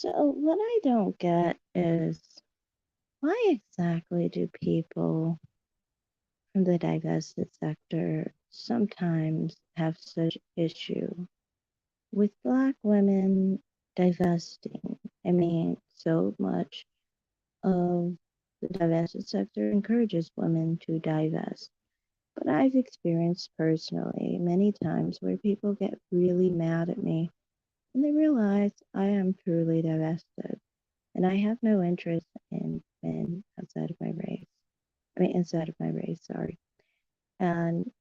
So, what I don't get is why exactly do people from the divested sector sometimes have such issue with Black women divesting? I mean, so much of the divested sector encourages women to divest. But I've experienced personally many times where people get really mad at me when they realize I am truly divested and I have no interest in men outside of my race. I mean, inside of my race, sorry. And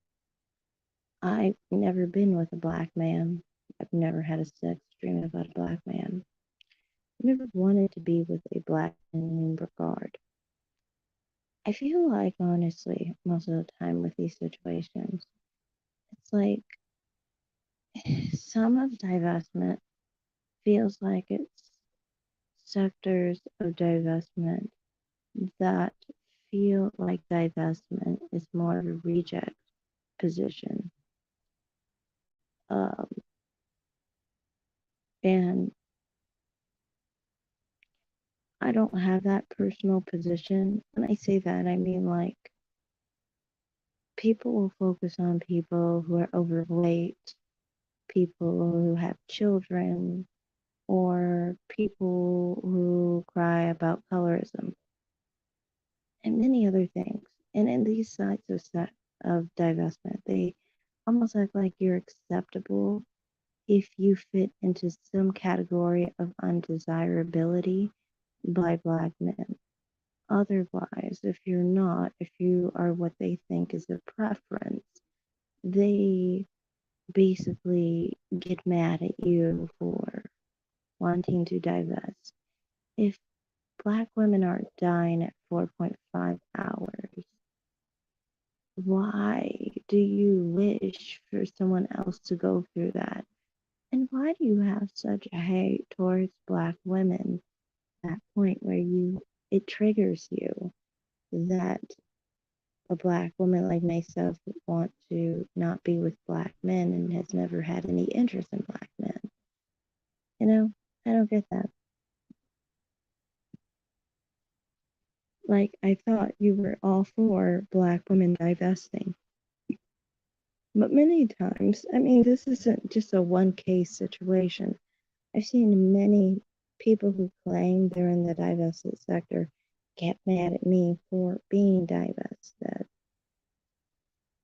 I've never been with a Black man. I've never had a sex dream about a Black man. I've never wanted to be with a Black man in any regard. I feel like, honestly, most of the time with these situations, it's like some of divestment feels like it's sectors of divestment that feel like divestment is more of a reject position. Um, and I don't have that personal position. When I say that, I mean like people will focus on people who are overweight, people who have children, or people who cry about colorism and many other things. And in these sites of divestment, they almost act like you're acceptable if you fit into some category of undesirability by Black men. Otherwise, if you're not, if you are what they think is a preference, they basically get mad at you for wanting to divest. If Black women are dying at 4.5 hours, why do you wish for someone else to go through that? And why do you have such a hate towards Black women at that point where it triggers you that a Black woman like myself would want to not be with Black men and has never had any interest in Black men? You know, I don't get that. Like, I thought you were all for Black women divesting. But many times, I mean, this isn't just a one case situation. I've seen many people who claim they're in the divested sector get mad at me for being divested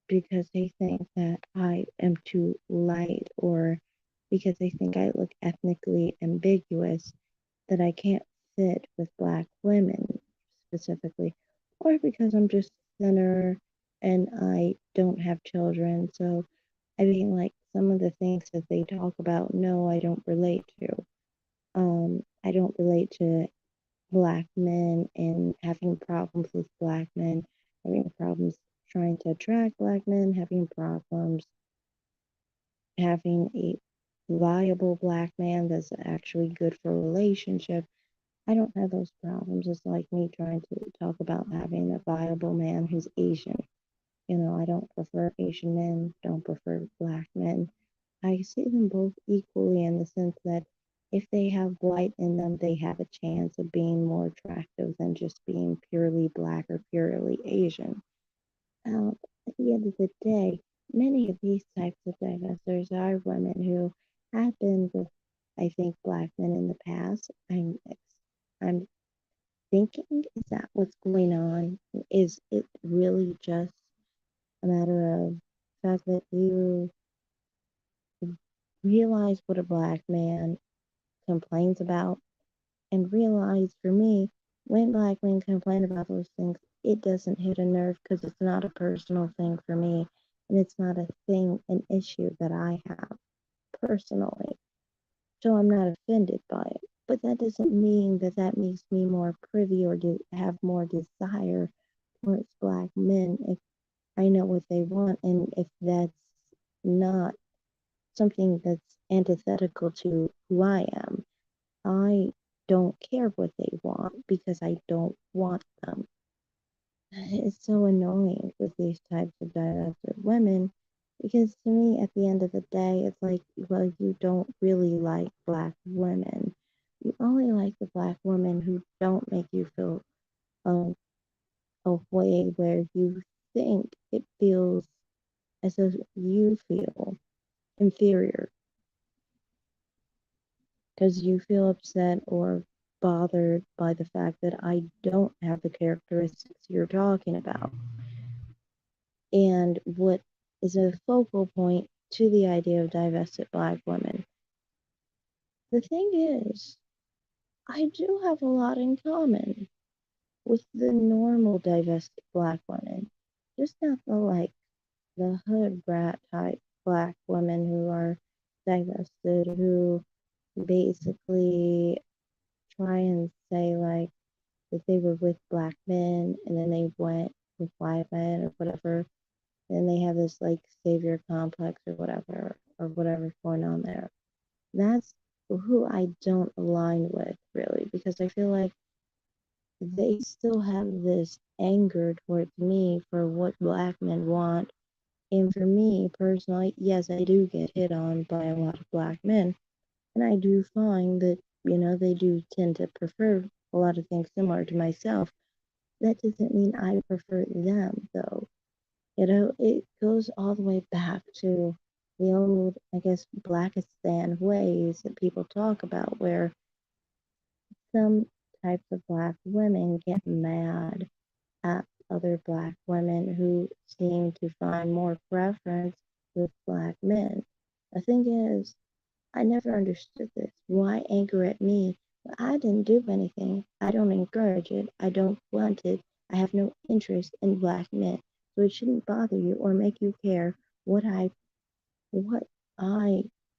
because they think that I am too light or because they think I look ethnically ambiguous, that I can't fit with Black women specifically, or because I'm just thinner and I don't have children. So, I mean, like some of the things that they talk about, no, I don't relate to. I don't relate to Black men and having problems with Black men, having problems trying to attract Black men, having problems having a viable Black man that's actually good for a relationship. I don't have those problems. It's like me trying to talk about having a viable man who's Asian. You know, I don't prefer Asian men, don't prefer Black men. I see them both equally in the sense that if they have white in them, they have a chance of being more attractive than just being purely Black or purely Asian. At the end of the day, many of these types of divestors are women who have been with, I think, Black men in the past. I'm thinking, is that what's going on? Is it really just a matter of the fact that you realize what a Black man complains about and realize for me, when Black men complain about those things, it doesn't hit a nerve because it's not a personal thing for me and it's not a thing, an issue that I have personally. So I'm not offended by it. But that doesn't mean that that makes me more privy or have more desire towards Black men if I know what they want and if that's not something that's antithetical to who I am. I don't care what they want because I don't want them. It's so annoying with these types of divested women because to me, at the end of the day, it's like, well, you don't really like Black women. You only like the black women who don't make you feel a, a way where you think it feels as if you feel inferior because you feel upset or bothered by the fact that I don't have the characteristics you're talking about. And what is a focal point to the idea of divested black women. The thing is, I do have a lot in common with the normal divested black women, just not the like the hood brat type black women who are divested, who basically try and say like that they were with black men and then they went with white men or whatever. And they have this like savior complex or whatever's going on there. That's who I don't align with really because I feel like they still have this anger towards me for what black men want. And for me personally, yes, I do get hit on by a lot of black men. And I do find that, they do tend to prefer a lot of things similar to myself. That doesn't mean I prefer them, though. It goes all the way back to the old, I guess, Blackistan ways that people talk about, where some types of black women get mad at other black women who seem to find more preference with black men. The thing is, I never understood this. Why anger at me? I didn't do anything. I don't encourage it. I don't want it. I have no interest in black men. So it shouldn't bother you or make you care what I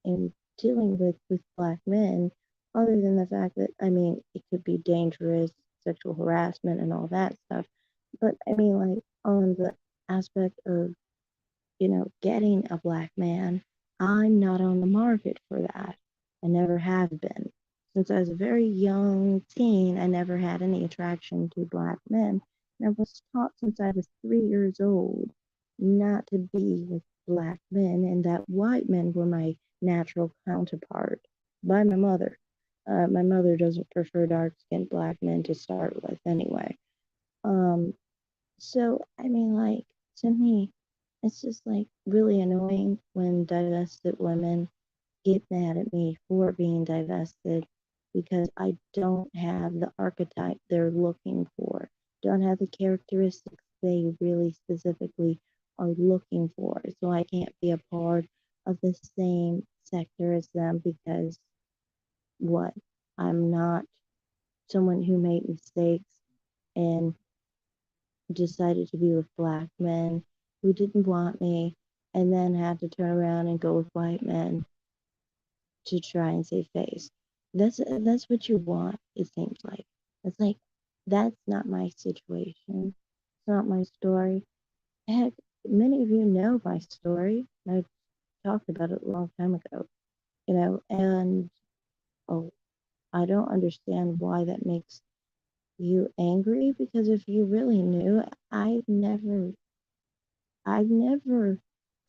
am dealing with black men, other than the fact that it could be dangerous, sexual harassment and all that stuff. But like on the aspect of getting a black man, I'm not on the market for that. I never have been. Since I was a very young teen, I never had any attraction to black men. And I was taught since I was 3 years old not to be with black men and that white men were my natural counterpart by my mother. My mother doesn't prefer dark skinned black men to start with anyway. Um, so, to me, it's just like really annoying when divested women get mad at me for being divested because I don't have the archetype they're looking for, don't have the characteristics they really specifically are looking for. So I can't be a part of the same sector as them because what? I'm not someone who made mistakes and decided to be with black men who didn't want me and then had to turn around and go with white men to try and save face. That's what you want, it seems like. It's like that's not my situation. It's not my story. Heck, many of you know my story. I talked about it a long time ago, and oh, I don't understand why that makes you angry because if you really knew, I've never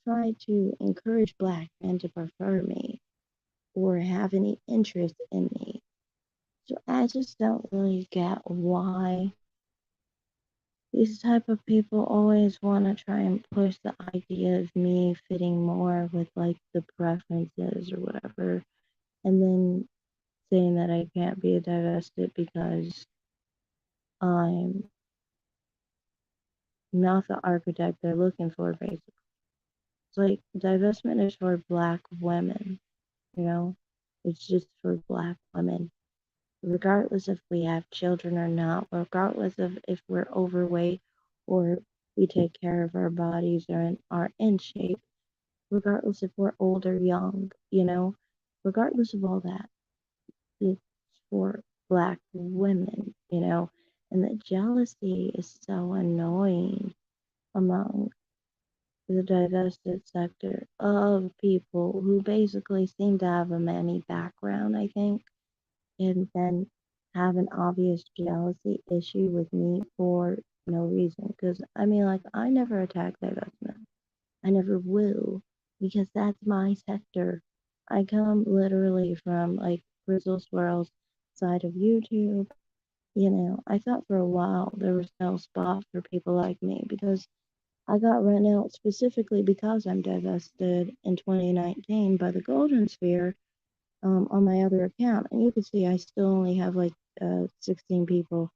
tried to encourage black men to prefer me or have any interest in me. So I just don't really get why these type of people always want to try and push the idea of me fitting more with like the preferences or whatever, and then saying that I can't be a divested because I'm not the archetype they're looking for, basically. It's like divestment is for black women, you know? It's just for black women. Regardless if we have children or not, regardless of if we're overweight or we take care of our bodies or are in shape, regardless if we're old or young, regardless of all that, it's for black women, and the jealousy is so annoying among the divested sector of people who basically seem to have a mammy background, I think, and then have an obvious jealousy issue with me for no reason. Because I never attack divestment. I never will, because that's my sector. I come literally from like Crystal Swirls. outside of YouTube. I thought for a while there was no spot for people like me because I got run out specifically because I'm divested in 2019 by the Golden Sphere on my other account. And you can see I still only have like 16 people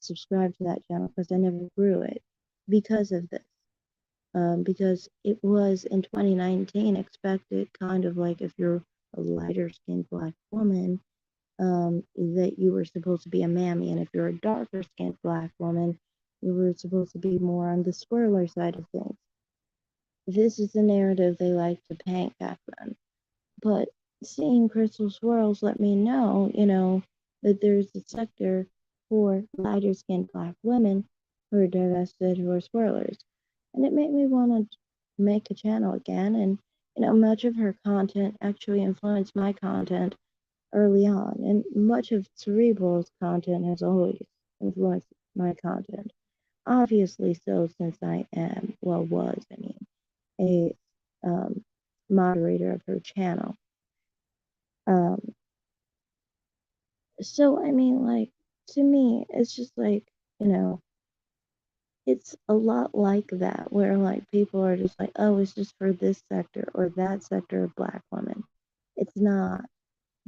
subscribed to that channel because I never grew it because of this. Because it was in 2019 expected, kind of like if you're a lighter skinned black woman, that you were supposed to be a mammy, and if you're a darker skinned black woman, you were supposed to be more on the swirler side of things. This is the narrative they like to paint back then. But seeing crystal swirls let me know, that there's a sector for lighter skinned black women who are divested, who are swirlers. And it made me want to make a channel again. And, much of her content actually influenced my content early on. And much of Cerebral's content has always influenced my content. Obviously, so since I am, well, was, I mean, a moderator of her channel. Um, so I mean, like, to me, it's just like, you know, it's a lot like that, where like people are just like, oh, it's just for this sector or that sector of black women. It's not.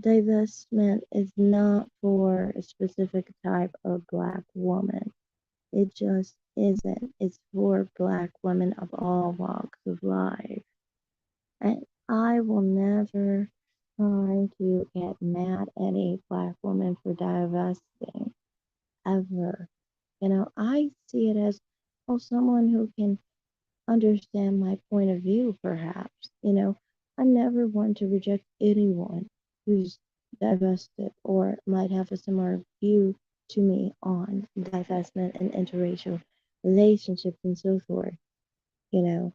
Divestment is not for a specific type of black woman. It just isn't. It's for black women of all walks of life. And I will never try to get mad at a black woman for divesting ever. I see it as, oh, someone who can understand my point of view, perhaps. I never want to reject anyone who's divested or might have a similar view to me on divestment and interracial relationships and so forth. You know,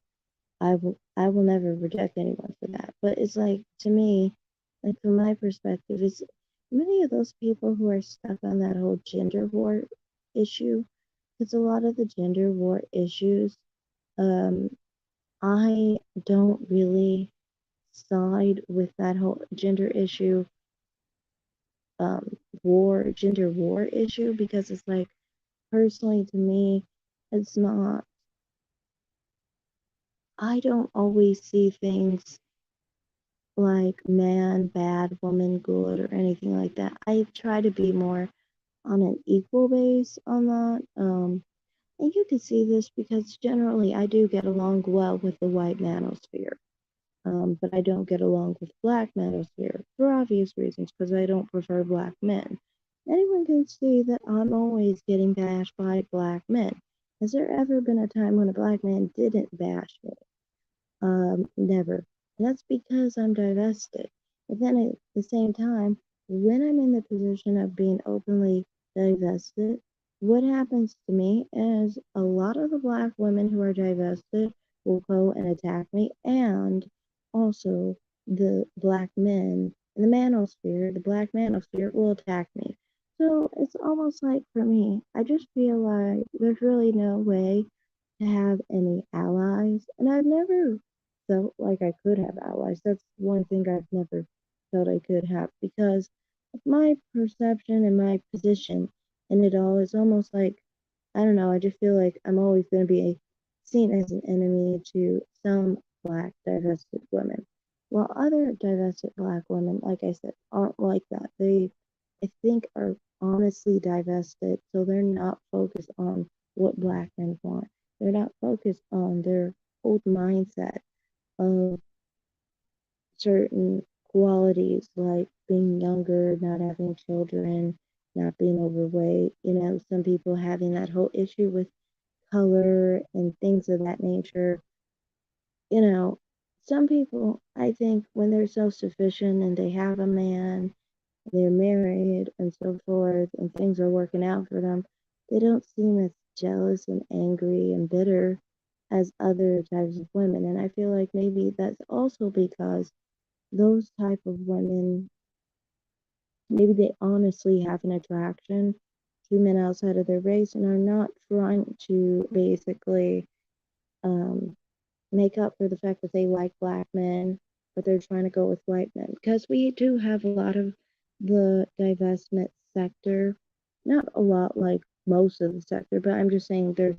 I will never reject anyone for that. But it's like, to me, like from my perspective, it's many of those people who are stuck on that whole gender war issue. It's a lot of the gender war issues. Um, I don't really side with that whole gender issue, gender war issue, because it's like, personally to me, it's not, I don't always see things like man, bad, woman, good, or anything like that. I try to be more on an equal base on that. And you can see this because generally I do get along well with the white manosphere. But I don't get along with black manosphere for obvious reasons because I don't prefer black men. Anyone can see that I'm always getting bashed by black men. Has there ever been a time when a black man didn't bash me? Never. And that's because I'm divested. But then at the same time, when I'm in the position of being openly divested, what happens to me is a lot of the black women who are divested will go and attack me, and also the black men in the black manosphere will attack me. So it's almost like, for me, I just feel like there's really no way to have any allies. And I've never felt like I could have allies. That's one thing I've never felt I could have, because of my perception and my position in it all is almost like, I don't know, I just feel like I'm always going to be seen as an enemy to some black divested women. While other divested black women, like I said, aren't like that. They, I think, are honestly divested, so they're not focused on what black men want. They're not focused on their old mindset of certain qualities like being younger, not having children, not being overweight. Some people having that whole issue with color and things of that nature. You know, some people, I think, when they're self sufficient and they have a man, they're married and so forth, and things are working out for them, they don't seem as jealous and angry and bitter as other types of women. And I feel like maybe that's also because those type of women, maybe they honestly have an attraction to men outside of their race and are not trying to basically um, make up for the fact that they like black men, but they're trying to go with white men. Because we do have a lot of the divestment sector. Not a lot like most of the sector, but I'm just saying there's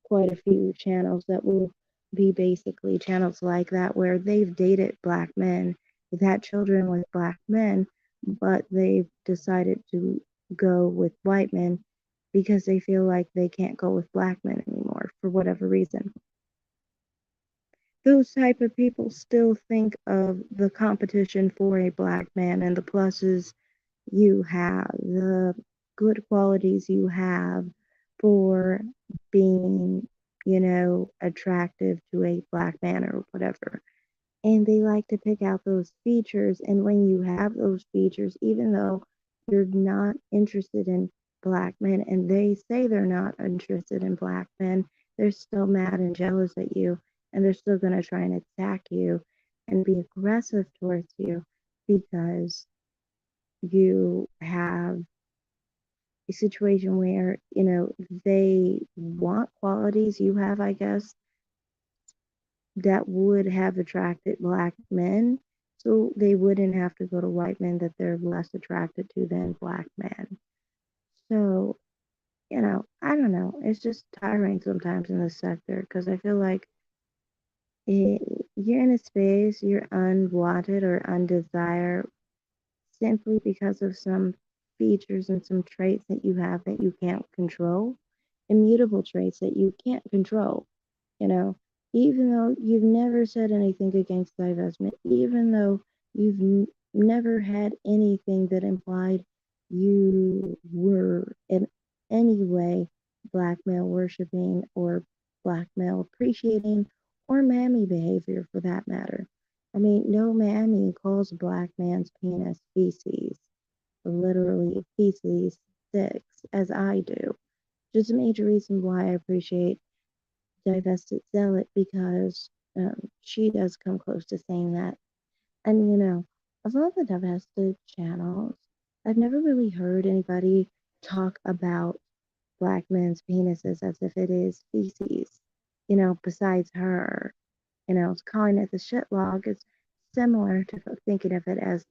quite a few channels that will be basically channels like that where they've dated black men, they've had children with black men, but they've decided to go with white men because they feel like they can't go with black men anymore for whatever reason. Those type of people still think of the competition for a black man and the pluses you have, the good qualities you have for being, attractive to a black man or whatever. And they like to pick out those features. And when you have those features, even though you're not interested in black men and they say they're not interested in black men, they're still mad and jealous at you. And they're still going to try and attack you and be aggressive towards you because you have a situation where, they want qualities you have, I guess, that would have attracted black men. So they wouldn't have to go to white men that they're less attracted to than black men. So, I don't know. It's just tiring sometimes in this sector because I feel like it, you're in a space, you're unwanted or undesired simply because of some features and some traits that you have that you can't control, immutable traits that you can't control, you know, even though you've never said anything against divestment, even though you've never had anything that implied you were in any way black male worshiping or black male appreciating or mammy behavior for that matter. I mean, no mammy calls a black man's penis feces, literally feces sticks, as I do. Just a major reason why I appreciate divested zealot because she does come close to saying that. And of all the divested channels, I've never really heard anybody talk about black men's penises as if it is feces, besides her. Calling it the shit log is similar to thinking of it as,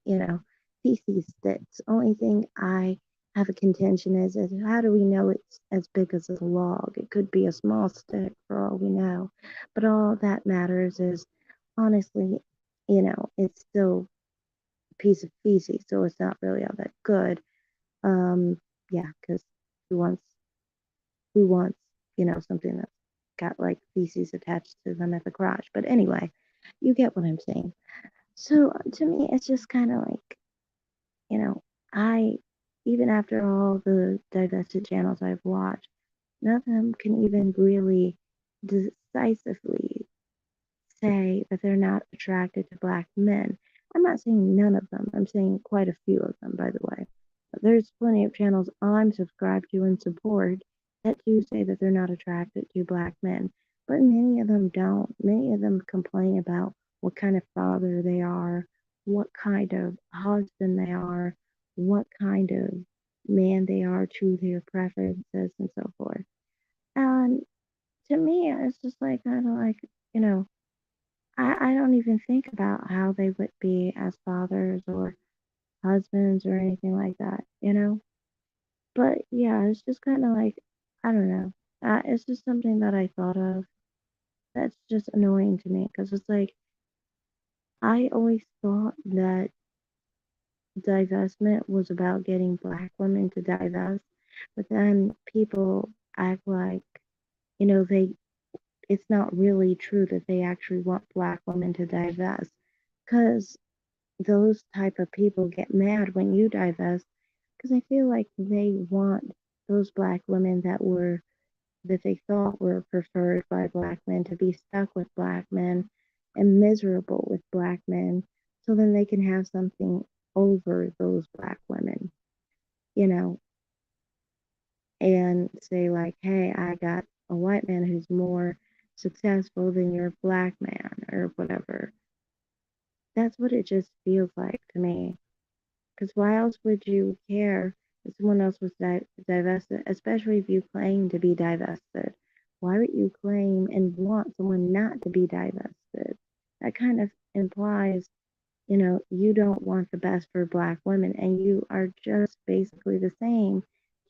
feces sticks. Only thing I have a contention is how do we know it's as big as a log? It could be a small stick for all we know. But all that matters is honestly, it's still a piece of feces, so it's not really all that good. Yeah, because who wants who wants, something that's got like feces attached to them at the garage. But anyway, you get what I'm saying. So to me, it's just kind of like, you know, I, even after all the divested channels I've watched, none of them can even really decisively say that they're not attracted to black men. I'm not saying none of them, I'm saying quite a few of them, by the way. But there's plenty of channels I'm subscribed to and support that do say that they're not attracted to black men. But many of them don't. Many of them complain about what kind of father they are, what kind of husband they are, what kind of man they are to their preferences and so forth. And to me, it's just like kind of like, you know, I don't even think about how they would be as fathers or husbands or anything like that. But yeah, it's just kind of like, I don't know. It's just something that I thought of that's just annoying to me because it's like, I always thought that divestment was about getting black women to divest, but then people act like, they it's not really true that they actually want black women to divest because those type of people get mad when you divest because I feel like they want those black women that they thought were preferred by black men to be stuck with black men and miserable with black men so then they can have something over those black women, you know, and say like, hey, I got a white man who's more successful than your black man or whatever. That's what it just feels like to me. Because why else would you care if someone else was divested, especially if you claim to be divested? Why would you claim and want someone not to be divested? That kind of implies you don't want the best for Black women, and you are just basically the same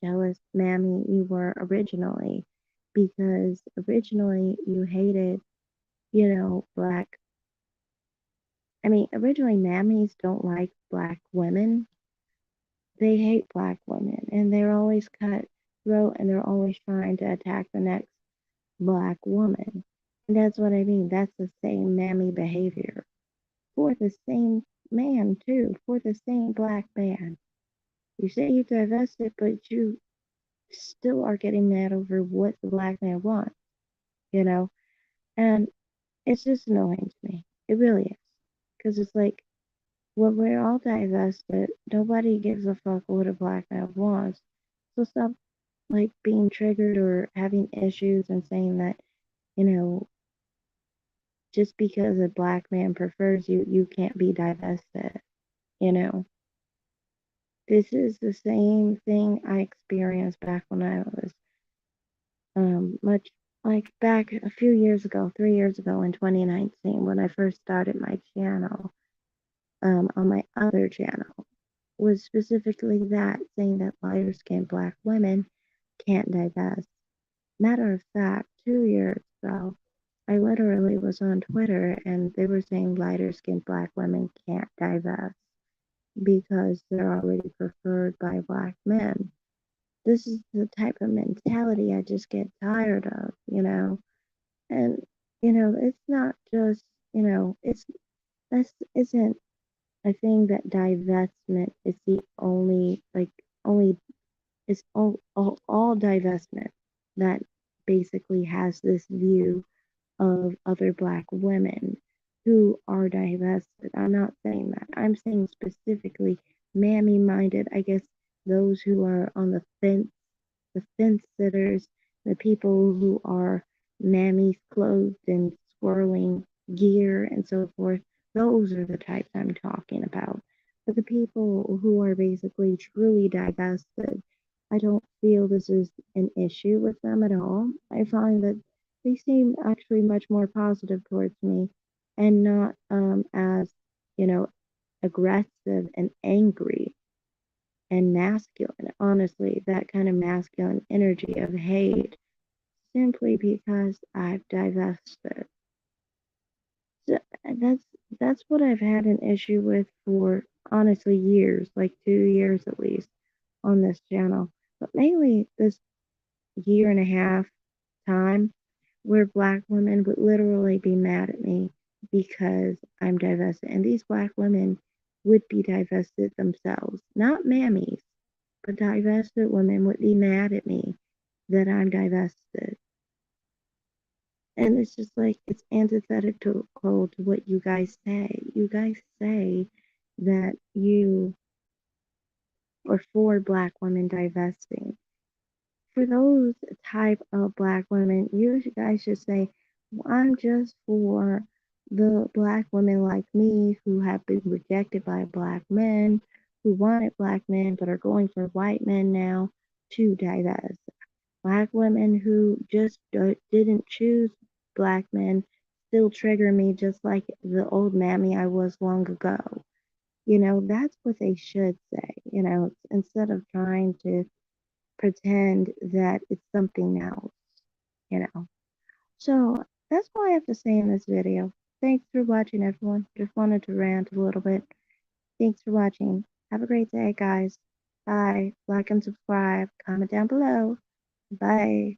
jealous mammy you were originally, because originally you hated, Black. I mean, originally mammies don't like Black women. They hate Black women, and they're always cutthroat, and they're always trying to attack the next Black woman. And that's what I mean. That's the same mammy behavior for the same man, too, for the same Black man. You say you divested, but you still are getting mad over what the Black man wants, you know? And it's just annoying to me. It really is. Because it's like, when we're all divested, nobody gives a fuck what a Black man wants. So stop, like, being triggered or having issues and saying that, you know, just because a Black man prefers you, you can't be divested. You know, this is the same thing I experienced back when I was much like back a few years ago, 3 years ago in 2019, when I first started my channel, on my other channel, was specifically that, saying that lighter skinned Black women can't divest. Matter of fact, 2 years ago, I literally was on Twitter and they were saying lighter skinned Black women can't divest because they're already preferred by Black men. This is the type of mentality I just get tired of. And, it's not just, this isn't a thing that divestment is the only, like, only, it's all divestment that basically has this view of other Black women who are divested. I'm not saying that. I'm saying specifically mammy minded, I guess, those who are on the fence sitters, the people who are mammies clothed in swirling gear and so forth. Those are the types I'm talking about. But the people who are basically truly divested, I don't feel this is an issue with them at all. I find that they seem actually much more positive towards me and not as, you know, aggressive and angry and masculine. Honestly, that kind of masculine energy of hate simply because I've divested. So that's what I've had an issue with for honestly years, like 2 years at least on this channel. But mainly this year and a half time where Black women would literally be mad at me because I'm divested. And these Black women would be divested themselves, not mammies, but divested women would be mad at me that I'm divested. And it's just like, it's antithetical to what you guys say. You guys say that you are for Black women divesting. For those type of Black women, you guys should say, well, I'm just for the Black women like me who have been rejected by Black men, who wanted Black men but are going for white men now to divest. Black women who just didn't choose Black men still trigger me just like the old mammy I was long ago. That's what they should say, instead of trying to pretend that it's something else, you know. So that's all I have to say in this video. Thanks for watching, everyone. Just wanted to rant a little bit. Thanks for watching. Have a great day, guys. Bye. Like and subscribe. Comment down below. Bye.